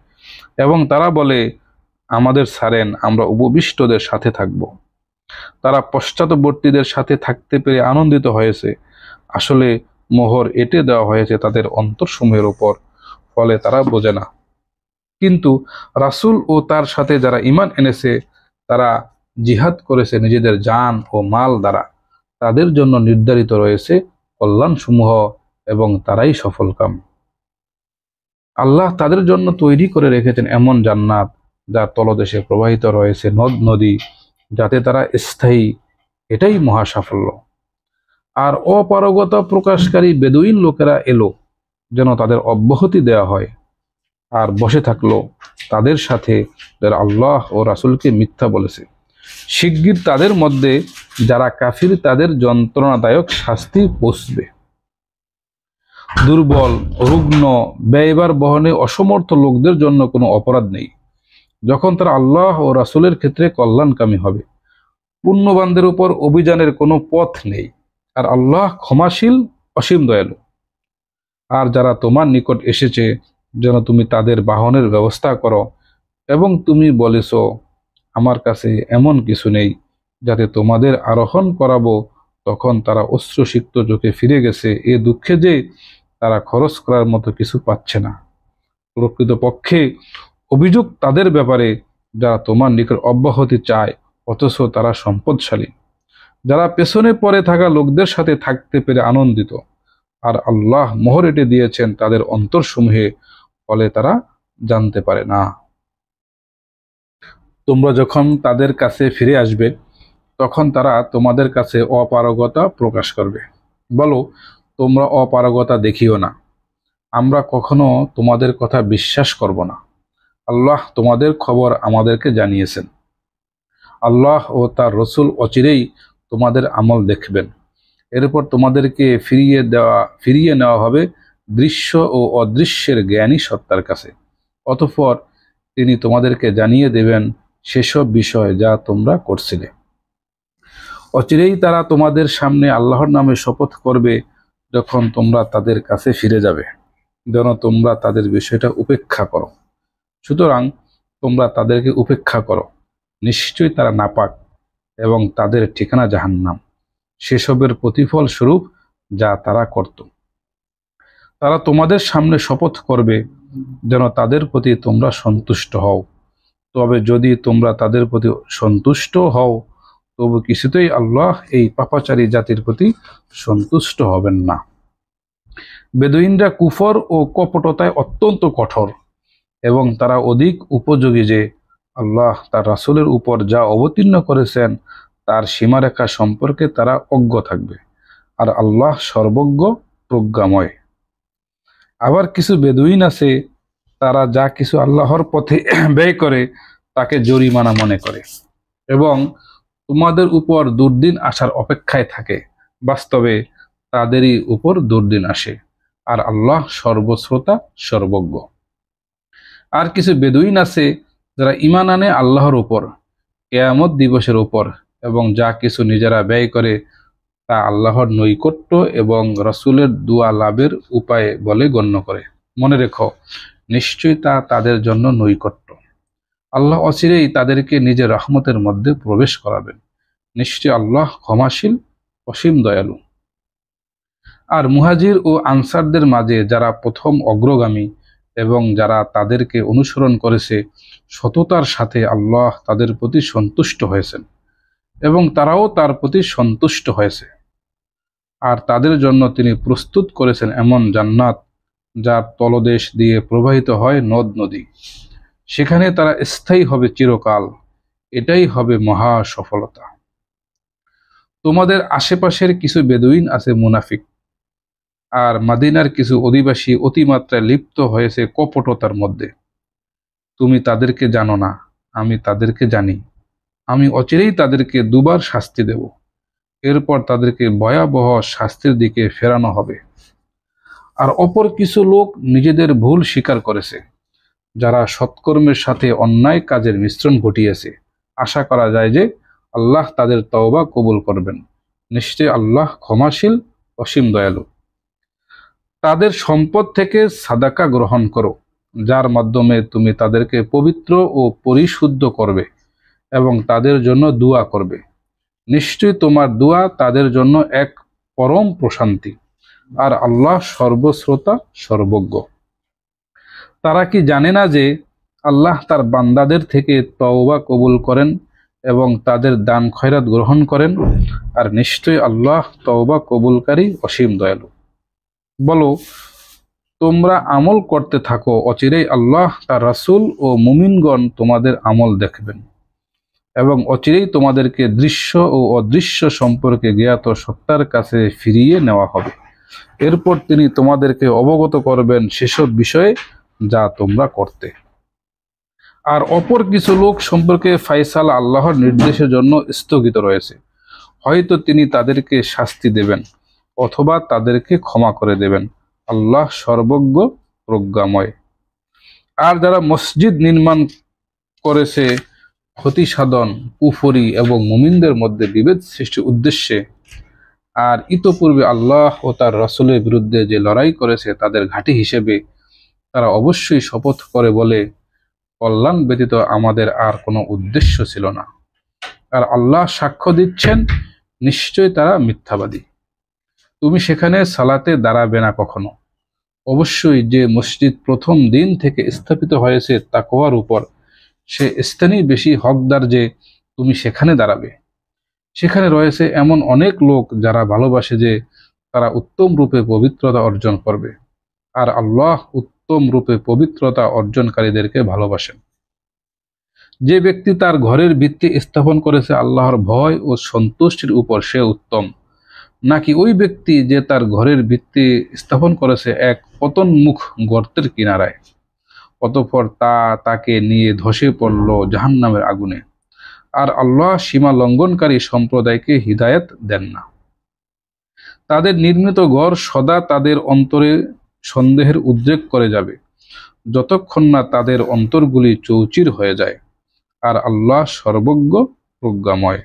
এবং তারা বলে, আমাদের ছাড়েন, আমরা উপবিষ্টদের সাথে থাকব। তারা পশ্চাৎবর্তীদের সাথে থাকতে পেরে আনন্দিত হয়েছে। আসলে মোহর এঁটে দেওয়া হয়েছে তাদের অন্তরসমূহের উপর, ফলে তারা বোঝে না। কিন্তু রাসূল ও তার সাথে যারা ঈমান এনেছে তারা জিহাদ করেছে নিজেদের জান ও মাল দ্বারা, তাদের জন্য নির্ধারিত রয়েছে কল্যাণসমূহ এবং তারাই সফলকাম। আল্লাহ তাদের জন্য তৈরি করে রেখেছেন এমন জান্নাত যার তলদেশে প্রবাহিত রয়েছে নদ নদী, যাতে তারা স্থায়ী। এটাই মহা সাফল্য। আর অপারগতা প্রকাশকারী বেদুইন লোকেরা এলো যেন তাদের অব্যাহতি দেওয়া হয়, আর বসে থাকলো তাদের সাথে যারা আল্লাহ ও রাসূলকে মিথ্যা বলেছে। শিগগির তাদের মধ্যে যারা কাফির তাদের যন্ত্রণাদায়ক শাস্তি পৌঁছবে। দুর্বল, রুগ্ন, ব্যয়ভার বহনে অসমর্থ লোকদের জন্য কোনো অপরাধ নেই যখন তারা আল্লাহ ও রাসূলের ক্ষেত্রে কল্যাণকামী হবে। পুণ্যবানদের উপর অভিযানের কোনো পথ নেই, আর আল্লাহ ক্ষমাশীল, অসীম দয়ালু। আর যারা তোমার নিকট এসেছে যেন তুমি তাদের বাহনের ব্যবস্থা করো, এবং তুমি বলেছ আমার কাছে এমন কিছু নেই যাতে তোমাদের আরোহণ করাবো, তখন তারা অশ্রুসিক্ত চোখে ফিরে গেছে এ দুঃখে যে তারা খরচ করার মতো কিছু পাচ্ছে না। প্রকৃতপক্ষে অভিযোগ তাদের ব্যাপারে যারা তোমার নিকট অব্যাহতি চায় অথচ তারা সম্পদশালী, যারা পেছনে পড়ে থাকা লোকদের সাথে থাকতে পেরে আনন্দিত, আর আল্লাহ মোহর এঁটে দিয়েছেন তাদের অন্তরসমূহে, ফলে তারা জানতে পারে না। তোমরা যখন তাদের কাছে ফিরে আসবে তখন তারা তোমাদের কাছে অপারগতা প্রকাশ করবে। বলো, তোমরা অপারগতা দেখিও না, আমরা কখনো তোমাদের কথা বিশ্বাস করব না। আল্লাহ তোমাদের খবর আমাদেরকে জানিয়েছেন। আল্লাহ ও তার রসুল অচিরেই তোমাদের আমল দেখবেন। এরপর তোমাদেরকে ফিরিয়ে নেওয়া হবে দৃশ্য ও অদৃশ্যের জ্ঞানী সত্তার কাছে। অতঃপর তিনি তোমাদেরকে জানিয়ে দেবেন সেসব বিষয় যা তোমরা করছিলে। অচিরেই তারা তোমাদের সামনে আল্লাহর নামে শপথ করবে যখন তোমরা তাদের কাছে ফিরে যাবে, যেন তোমরা তাদের বিষয়টা উপেক্ষা করো। সুতরাং তোমরা তাদেরকে উপেক্ষা করো, নিশ্চয়ই তারা নাপাক এবং তাদের ঠিকানা জাহান্নাম, সেসবের প্রতিফল স্বরূপ যা তারা করত। তারা তোমাদের সামনে শপথ করবে যেন তাদের প্রতি তোমরা সন্তুষ্ট হও, তবে যদি তোমরা তাদের প্রতি সন্তুষ্ট হও তবু কিছুতেই আল্লাহ এই পাপাচারী জাতির প্রতি সন্তুষ্ট হবেন না। বেদুইনরা কুফর ও কপটতায় অত্যন্ত কঠোর, এবং তারা অধিক উপযোগী যে আল্লাহ তার রাসূলের উপর যা অবতীর্ণ করেছেন তার সীমারেখা সম্পর্কে তারা অজ্ঞ থাকবে, আর আল্লাহ সর্বজ্ঞ, প্রজ্ঞাময়। আবার কিছু বেদুইন আছে, তারা যা কিছু আল্লাহর পথে ব্যয় করে তাকে জরিমানা মনে করে এবং তোমাদের উপর দুর্দিন আসার অপেক্ষায় থাকে। বাস্তবে তাদেরই উপর দুর্দিন আসে, আর আল্লাহ সর্বশ্রোতা, সর্বজ্ঞ। আর কিছু বেদুইন আছে যারা ঈমান আনে আল্লাহর উপর, কিয়ামত দিবসের উপর, এবং যা কিছু নিজেরা ব্যয় করে তা আল্লাহর নৈকট্য এবং রাসূলের দুয়া লাভের উপায় বলে গণ্য করে। মনে রেখো, নিশ্চয়ই তা তাদের জন্য নৈকট্য। আল্লাহ অচিরেই তাদেরকে নিজের রহমতের মধ্যে প্রবেশ করাবেন। নিশ্চয়ই আল্লাহ ক্ষমাশীল, অসীম দয়ালু। আর মুহাজির ও আনসারদের মাঝে যারা প্রথম অগ্রগামী এবং যারা তাদেরকে অনুসরণ করেছে সততার সাথে আল্লাহ তাদের প্রতি সন্তুষ্ট হয়েছেন এবং তারাও তার প্রতি সন্তুষ্ট হয়েছে। আর তাদের জন্য তিনি প্রস্তুত করেছেন এমন জান্নাত যার তলদেশ দিয়ে প্রবাহিত হয় নদ নদী, সেখানে তারা স্থায়ী হবে চিরকাল। এটাই হবে মহা সফলতা। তোমাদের আশেপাশের কিছু বেদুইন আছে মুনাফিক, আর মদিনার কিছু অধিবাসী অতিমাত্রায় লিপ্ত হয়েছে কপটতার মধ্যে। তুমি তাদেরকে জানো না, আমি তাদেরকে জানি। আমি অচিরেই তাদেরকে দুবার শাস্তি দেব, এরপর তাদেরকে ভয়াবহ শাস্তির দিকে ফেরানো হবে। আর অপর কিছু লোক নিজেদের ভুল স্বীকার করেছে, যারা সৎকর্মের সাথে অন্যায় কাজের মিশ্রণ ঘটিয়েছে। আশা করা যায় যে আল্লাহ তাদের তওবা কবুল করবেন। নিশ্চয়ই আল্লাহ ক্ষমাশীল, অসীম দয়ালু। তাদের সম্পদ থেকে সাদাকা গ্রহণ করো, যার মাধ্যমে তুমি তাদেরকে পবিত্র ও পরিশুদ্ধ করবে এবং তাদের জন্য দোয়া করবে। নিশ্চয়ই তোমার দোয়া তাদের জন্য এক পরম প্রশান্তি, আর আল্লাহ সর্বশ্রোতা, সর্বজ্ঞ। তারা কি জানে না যে আল্লাহ তার বান্দাদের থেকে তওবা কবুল করেন এবং তাদের দান খয়রাত গ্রহণ করেন। আর নিশ্চয়ই আল্লাহ তওবা কবুলকারী অসীম দয়ালু। বলো, তোমরা আমল করতে থাকো, অচিরেই আল্লাহ তার রাসূল ও মুমিনগণ তোমাদের আমল দেখবেন এবং অচিরেই তোমাদেরকে দৃশ্য ও অদৃশ্য সম্পর্কে জ্ঞাত সত্তার কাছে ফিরিয়ে নেওয়া হবে। এরপর তিনি তোমাদেরকে অবগত করবেন সেসব বিষয়ে যা তোমরা করতে। আর অপর কিছু লোক সম্পর্কে ফায়সালা আল্লাহর নির্দেশের জন্য স্থগিত রয়েছে। হয়তো তিনি তাদেরকে শাস্তি দেবেন অথবা তাদেরকে ক্ষমা করে দেবেন। আল্লাহ সর্বজ্ঞ প্রজ্ঞাময়। আর যারা মসজিদ নির্মাণ করেছে ক্ষতি সাধন, কুফরি এবং মুমিনদের মধ্যে বিভেদ সৃষ্টির উদ্দেশ্যে, আর ইতোপূর্বে আল্লাহ ও তার রাসূলের বিরুদ্ধে যে লড়াই করেছে তাদের ঘাঁটি হিসেবে, তারা অবশ্যই শপথ করে বলে, কল্যাণ ব্যতীত আমাদের আর কোনো উদ্দেশ্য ছিল না। আর আল্লাহ সাক্ষ্য দিচ্ছেন, নিশ্চয় তারা মিথ্যাবাদী। তুমি সেখানে সালাতে দাঁড়াবে না কখনো। অবশ্যই যে মসজিদ প্রথম দিন থেকে স্থাপিত হয়েছে তাকওয়ার উপর, সে স্থানই বেশি হকদার যে তুমি সেখানে দাঁড়াবে। সেখানে রয়েছে এমন অনেক লোক যারা ভালোবাসে যে তারা উত্তম রূপে পবিত্রতা অর্জন করবে, আর আল্লাহ উত্তম রূপে পবিত্রতা অর্জনকারীদেরকে ভালোবাসেন। যে ব্যক্তি তার ঘরের ভিত্তি স্থাপন করেছে আল্লাহর ভয় ও সন্তুষ্টির উপর, সে উত্তম, নাকি ওই ব্যক্তি যে তার ঘরের ভিত্তি স্থাপন করেছে এক পতনমুখ গর্তের কিনারায়, অতঃপর তাকে নিয়ে ধসে পড়ল জাহান্নামের আগুনে। আর আল্লাহ সীমা লঙ্ঘনকারী সম্প্রদায়কে হিদায়াত দেন না। তাদের নির্মিত ঘর সদা তাদের অন্তরে সন্দেহের উদ্রেক করে যাবে, যতক্ষণ না তাদের অন্তরগুলি চৌচির হয়ে যায়। আর আল্লাহ সর্বজ্ঞ প্রজ্ঞাময়।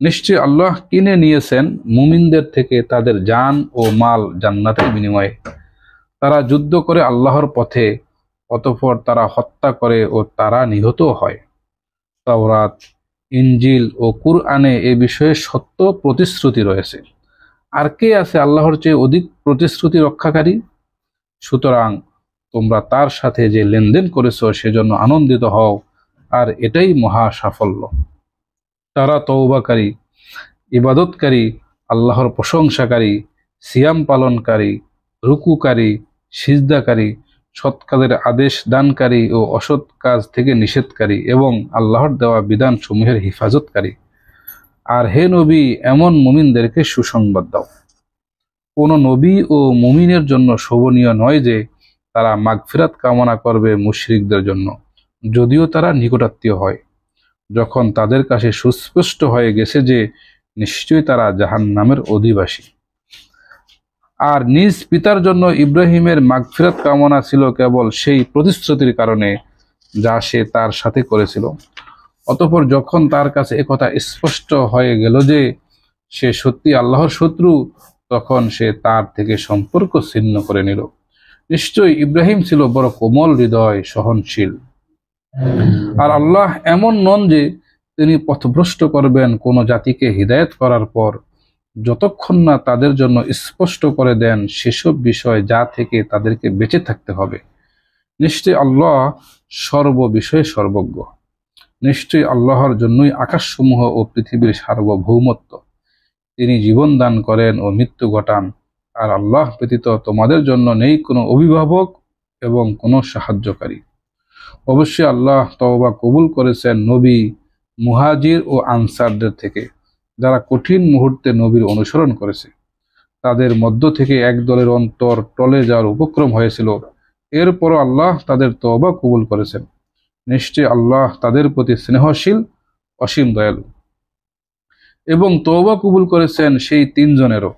নিশ্চয় আল্লাহ কিনে নিয়েছেন মুমিনদের থেকে তাদের জান ও মাল জান্নাতের বিনিময়ে। তারা যুদ্ধ করে আল্লাহর পথে, অতঃপর তারা হত্যা করে ও তারা নিহত হয়। তাওরাত, ইনজিল ও কুরআনে এ বিষয়ে সত্য প্রতিশ্রুতি রয়েছে। আর কে আছে আল্লাহর চেয়ে অধিক প্রতিশ্রুতি রক্ষাকারী? সুতরাং তোমরা তার সাথে যে লেনদেন করেছো সেজন্য আনন্দিত হও, আর এটাই মহা সাফল্য। তারা তওবাকারী, ইবাদতকারী, আল্লাহর প্রশংসাকারী, সিয়াম পালনকারী, রুকুকারী, সিজদাকারী, সৎ কাজের আদেশ দানকারী ও অসৎ কাজ থেকে নিষেধকারী এবং আল্লাহর দেওয়া বিধানসমূহের হিফাজতকারী। আর হে নবী, এমন মুমিনদেরকে সুসংবাদ দাও। কোন নবী ও মুমিনের জন্য শোভনীয় নয় যে তারা মাগফিরাত কামনা করবে মুশরিকদের জন্য, যদিও তারা নিকটাত্মীয় হয়, যখন তাদের কাছে সুস্পষ্ট হয়ে গেছে যে নিশ্চয়ই তারা জাহান্নামের অধিবাসী। আর নিজ পিতার জন্য ইব্রাহিমের মাগফিরাত কামনা ছিল কেবল সেই প্রতিশ্রুতির কারণে যা সে তার সাথে করেছিল। অতঃপর যখন তার কাছে একথা স্পষ্ট হয়ে গেল যে সে সত্যি আল্লাহর শত্রু, তখন সে তার থেকে সম্পর্ক ছিন্ন করে নিল। নিশ্চয়ই ইব্রাহিম ছিল বড় কোমল হৃদয়, সহনশীল। আর আল্লাহ এমন নন যে তিনি পথভ্রষ্ট করবেন কোনো জাতিকে হিদায়াত করার পর, যতক্ষণ না তাদের জন্য স্পষ্ট করে দেন সেসব বিষয় যা থেকে তাদেরকে বেঁচে থাকতে হবে। নিশ্চয়ই আল্লাহ সর্ববিষয়ে সর্বজ্ঞ। নিশ্চয়ই আল্লাহর জন্যই আকাশসমূহ ও পৃথিবীর সার্বভৌমত্ব। তিনি জীবন দান করেন ও মৃত্যু ঘটান, আর আল্লাহ ব্যতীত তোমাদের জন্য নেই কোনো অভিভাবক এবং কোনো সাহায্যকারী। অবশ্যই আল্লাহ তওবা কবুল করেছেন নবী, মুহাজির ও আনসারদের থেকে, যারা কঠিন মুহূর্তে নবীর অনুসরণ করেছে। তাদের মধ্য থেকে এক দলের অন্তর টলে যাওয়ার উপক্রম হয়েছিল, এরপরও আল্লাহ তাদের তওবা কবুল করেছেন। নিশ্চয় আল্লাহ তাদের প্রতি স্নেহশীল, অসীম দয়ালু। এবং তওবা কবুল করেছেন সেই 3 জনেরও,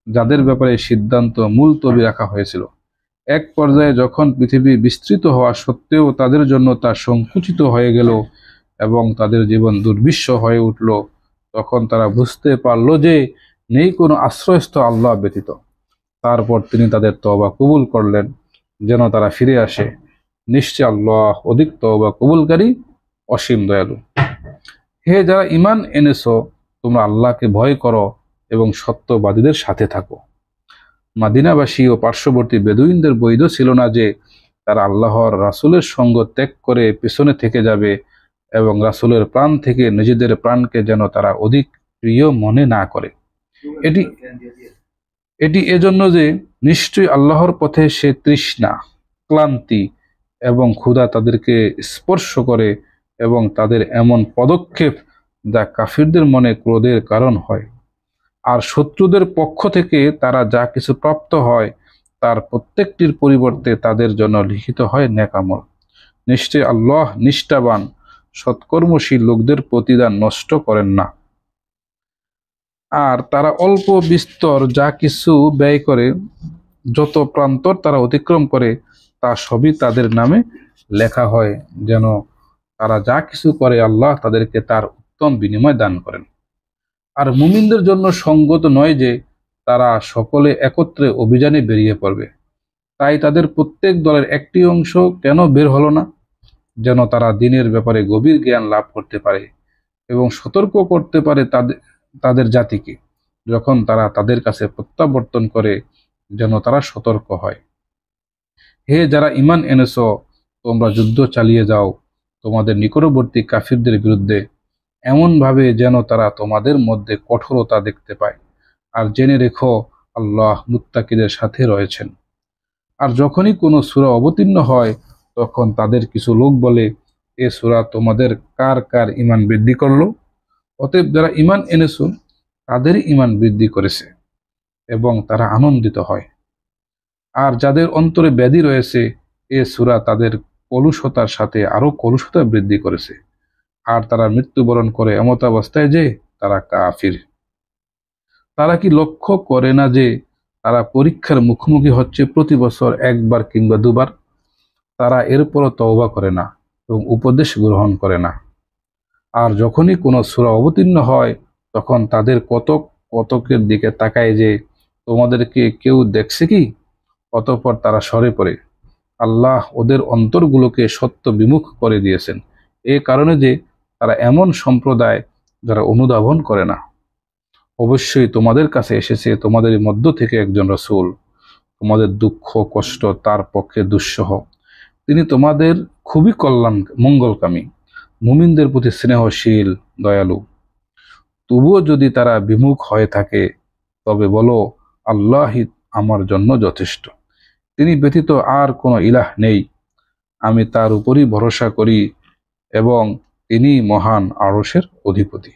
যাদের ব্যাপারে সিদ্ধান্ত মুলতবি রাখা হয়েছিল। এক পর্যায়ে যখন পৃথিবী বিস্তৃত হওয়া সত্ত্বেও তাদের জন্য তা সংকুচিত হয়ে গেল এবং তাদের জীবন দুর্বিষহ হয়ে উঠল, তখন তারা বুঝতে পারল যে নেই কোনো আশ্রয়স্থল আল্লাহ ব্যতীত। তারপর তিনি তাদের তওবা কবুল করলেন যেন তারা ফিরে আসে। নিশ্চয় আল্লাহ অধিক তওবা কবুলকারী, অসীম দয়ালু। হে যারা ঈমান এনেছো, তোমরা আল্লাহকে ভয় করো এবং সত্যবাদীদের সাথে থাকো। মাদিনাবাসী ও পার্শ্ববর্তী বেদুইনদের বৈধ ছিল না যে তারা আল্লাহর রাসূলের সঙ্গ ত্যাগ করে পেছনে থেকে যাবে এবং রাসূলের প্রাণ থেকে নিজেদের প্রাণকে যেন তারা অধিক প্রিয় মনে না করে। এটি এটি এজন্য যে নিশ্চয়ই আল্লাহর পথে সে তৃষ্ণা, ক্লান্তি এবং ক্ষুধা তাদেরকে স্পর্শ করে এবং তাদের এমন পদক্ষেপ যা কাফিরদের মনে ক্রোধের কারণ হয়। আর শত্রুদের পক্ষ থেকে তারা যা কিছু প্রাপ্ত হয় তার প্রত্যেকটির পরিবর্তে তাদের জন্য লিখিত হয় নেক আমল। নিশ্চয় আল্লাহ নিষ্ঠাবান সৎকর্মশীল লোকদের প্রতিদান নষ্ট করেন না। আর তারা অল্প বিস্তর যা কিছু ব্যয় করে, যত প্রান্তর তারা অতিক্রম করে, তা সবই তাদের নামে লেখা হয়, যেন তারা যা কিছু করে আল্লাহ তাদেরকে তার উত্তম বিনিময় দান করেন। আর মুমিনদের জন্য সঙ্গত নয় যে তারা সকলে একত্রে অভিযানে বেরিয়ে পড়বে। তাই তাদের প্রত্যেক দলের একটি অংশ কেন বের হলো না, যেন তারা দিনের ব্যাপারে গভীর জ্ঞান লাভ করতে পারে এবং সতর্ক করতে পারে তাদের জাতিকে যখন তারা তাদের কাছে প্রত্যাবর্তন করে, যেন তারা সতর্ক হয়। হে যারা ঈমান এনেছো, তোমরা যুদ্ধ চালিয়ে যাও তোমাদের নিকটবর্তী কাফিরদের বিরুদ্ধে, এমন ভাবে যেন তারা তোমাদের মধ্যে কঠোরতা দেখতে পায়। আর জেনে রেখো আল্লাহ মুত্তাকিদের সাথে রয়েছেন। আর যখনই কোনো সূরা অবতীর্ণ হয় তখন তাদের কিছু লোক বলে, এ সূরা তোমাদের কার কার ঈমান বৃদ্ধি করলো? অতএব যারা ঈমান এনেছো তাদেরই ঈমান বৃদ্ধি করেছে এবং তারা আনন্দিত হয়। আর যাদের অন্তরে ব্যাধি রয়েছে, এ সূরা তাদের কলুষতার সাথে আরো কলুষতা বৃদ্ধি করেছে। আর তারা মৃত্যুবরণ করে এমত অবস্থায় যে তারা কাফির। তারা কি লক্ষ্য করে না যে তারা পরীক্ষার মুখোমুখি হচ্ছে প্রতি বছর একবার কিংবা দুবার? তারা এরপরও তওবা করে না এবং উপদেশ গ্রহণ করে না। আর যখনই কোনো সূরা অবতীর্ণ হয় তখন তাদের কতক কতকের দিকে তাকায় যে তোমাদেরকে কেউ দেখছে কি? অতঃপর তারা সরে পড়ে। আল্লাহ ওদের অন্তরগুলোকে সত্য বিমুখ করে দিয়েছেন, এ কারণে যে তারা এমন সম্প্রদায় যারা অনুধাবন করে না। অবশ্যই তোমাদের কাছে এসেছে তোমাদের মধ্য থেকে একজন রাসূল, তোমাদের দুঃখ কষ্ট তার পক্ষে দুঃসহ। তিনি তোমাদের খুবই মঙ্গলকামী, মুমিনদের প্রতি স্নেহশীল, দয়ালু। তবুও যদি তারা বিমুখ হয়ে থাকে তবে বলো, আল্লাহই আমার জন্য যথেষ্ট, তিনি ব্যতীত আর কোনো ইলাহ নেই, আমি তার উপরই ভরসা করি এবং তিনি মহান আরশের অধিপতি।